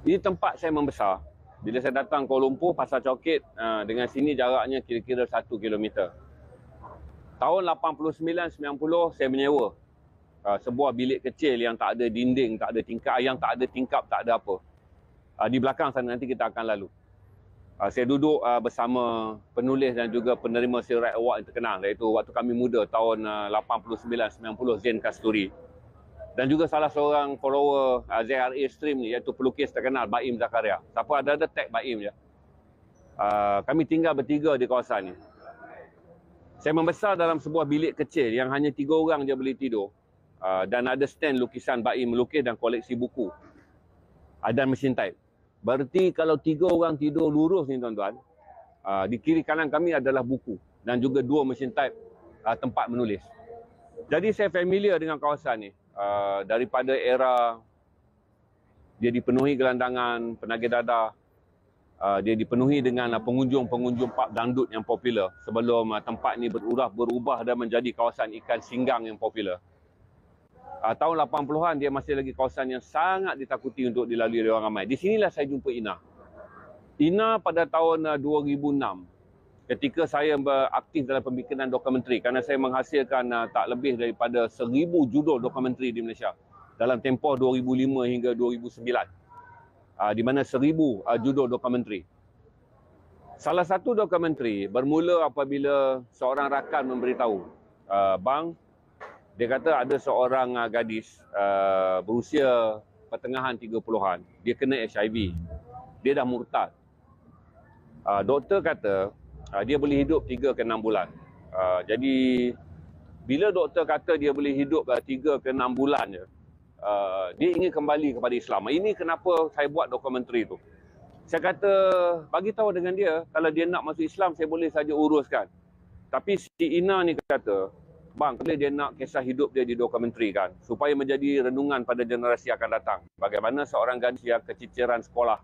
Ini tempat saya membesar. Bila saya datang Kuala Lumpur, Pasar Coket, dengan sini jaraknya kira-kira 1 kilometer. Tahun 89-90 saya menyewa sebuah bilik kecil yang tak ada dinding, tak ada tingkap, yang tak ada tingkap, tak ada apa. Di belakang sana nanti kita akan lalu. Saya duduk bersama penulis dan juga penerima Silright Award yang terkenal, iaitu waktu kami muda tahun 89-90, Zain Kasturi. Dan juga salah seorang follower ZRA Stream ni, iaitu pelukis terkenal Baim Zakaria. Siapa ada tag Baim je. Kami tinggal bertiga di kawasan ni. Saya membesar dalam sebuah bilik kecil yang hanya 3 orang je boleh tidur. Dan ada stand lukisan Baim melukis dan koleksi buku. Dan mesin type. Berarti kalau 3 orang tidur lurus ni tuan-tuan, di kiri kanan kami adalah buku dan juga 2 mesin type tempat menulis. Jadi saya familiar dengan kawasan ni. Daripada era dia dipenuhi gelandangan, penagih dadah, dia dipenuhi dengan pengunjung-pengunjung pub dangdut yang popular sebelum tempat ni berubah dan menjadi kawasan ikan singgang yang popular. Tahun 80-an dia masih lagi kawasan yang sangat ditakuti untuk dilalui oleh orang ramai. Di sinilah saya jumpa Ina. Ina pada tahun 2006 ketika saya beraktif dalam pembikinan dokumentari, kerana saya menghasilkan tak lebih daripada 1000 judul dokumentari di Malaysia dalam tempoh 2005 hingga 2009, di mana 1000 judul dokumentari. Salah satu dokumentari bermula apabila seorang rakan memberitahu, bang, dia kata ada seorang gadis berusia pertengahan 30-an, dia kena HIV, dia dah murtad. Doktor kata dia boleh hidup 3 ke 6 bulan. Jadi bila doktor kata dia boleh hidup 3 ke 6 bulan je, dia ingin kembali kepada Islam. Ini kenapa saya buat dokumentari tu. Saya kata bagi tahu dengan dia, kalau dia nak masuk Islam saya boleh saja uruskan. Tapi si Ina ni kata, bang, kalau dia nak kisah hidup dia didokumentarikan supaya menjadi renungan pada generasi akan datang. Bagaimana seorang gadis yang keciciran sekolah,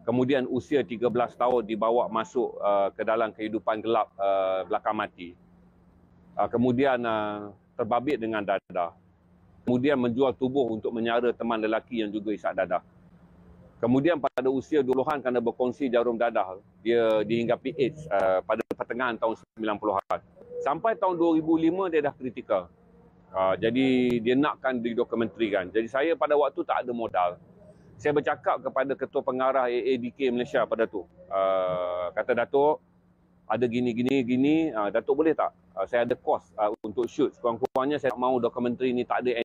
kemudian usia 13 tahun dibawa masuk ke dalam kehidupan gelap belakang mati. Kemudian terbabit dengan dadah. Kemudian menjual tubuh untuk menyara teman lelaki yang juga isap dadah. Kemudian pada usia 20-an kerana berkongsi jarum dadah, dia dihinggapi AIDS pada pertengahan tahun 90-an. Sampai tahun 2005 dia dah kritikal. Jadi dia nakkan didokumentarikan. Jadi saya pada waktu tak ada modal. Saya bercakap kepada Ketua Pengarah AADK Malaysia pada tu. Kata Datuk, ada gini. Datuk boleh tak? Saya ada kos untuk shoot. Kurang-kurangnya saya tak mahu dokumentari ni tak ada